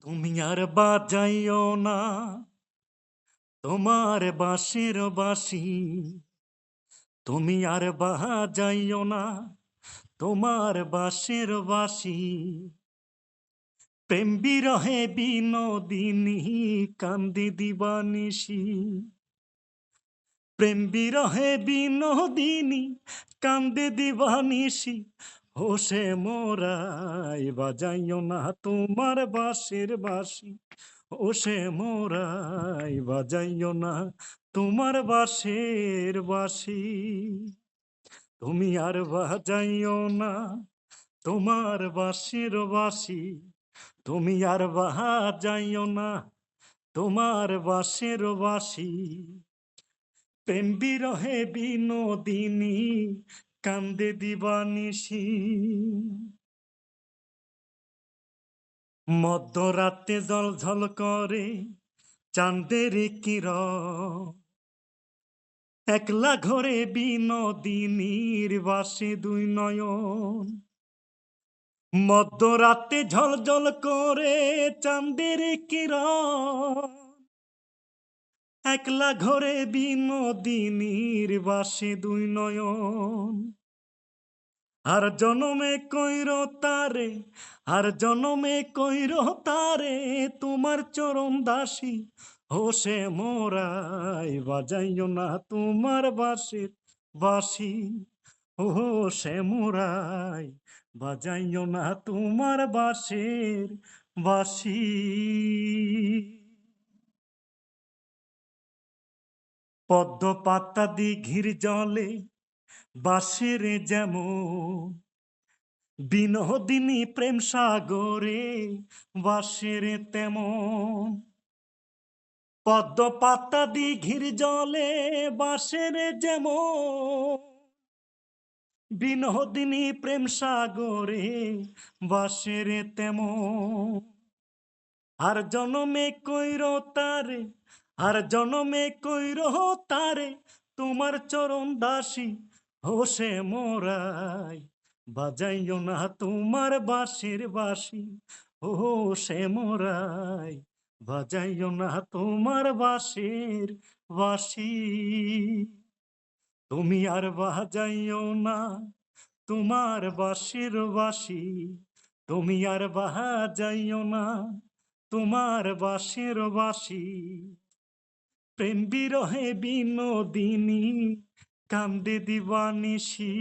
তুমি আর বাজাইও না তোমার বাঁশির বাঁশি, তুমি আর বাজাইও না তোমার বাঁশির বাঁশি। প্রেম বিরহে বিনোদিনী কান্দি দিবানিশি, প্রেম বিরহে বিনোদিনী কান্দে দিবানিশি। হোসে মোরাই বাজাইও না তোমার বাঁশির বাঁশি, ওসে মোরাই বাজাইও না তোমার বাঁশির বাঁশি। তুমি আর বাজাইও না তোমার বাঁশির বাঁশি, তুমি আর বাজাইও না তোমার বাঁশির বাঁশি। প্রেম বিরহে বিনোদিনী কান্দে দিবানিশি। মধ্যরাতে ঝলঝল করে চাঁদের কিরণ, একলা ঘরে বিনোদিনীর বাসে দুই নয়ন। মধ্যরাতে ঝলঝল করে চাঁদের কিরণ, একলা ঘরে বিনোদিনীর বাসে দুই নয়ন। আর জনমে কইর তারে, আর জনমে কইর তারে তোমার চরণ দাসী। হোসে মোরাই বাজাইও না তোমার বাঁশির বাঁশি, হোসে মোরাই বাজাইও না তোমার বাঁশির বাঁশি। পদ্ম পাতা দিঘির জলে বাঁশির যেমন, বিনোদিনী প্রেম সাগরে বাঁশির তেমন। পদ্ম পাতা দিঘির জলে বাঁশির যেমন, বিনোদিনী প্রেম সাগরে বাঁশির তেমন। আর জনমে কইর তারে, আর জনমে কইর তারে তোমার চরণ দাসী। হোসে মোরাই বাজাইও না তোমার বাঁশির বাঁশি, হোসে মোরাই বাজাইও না তোমার বাঁশির বাঁশি। তুমি আর বাজাইও না তোমার বাঁশির বাঁশি, তুমি আর বাজাইও না তোমার বাঁশির বাঁশি। প্রেম বিরহে বিনোদিনী কান্দে দিবানিশি।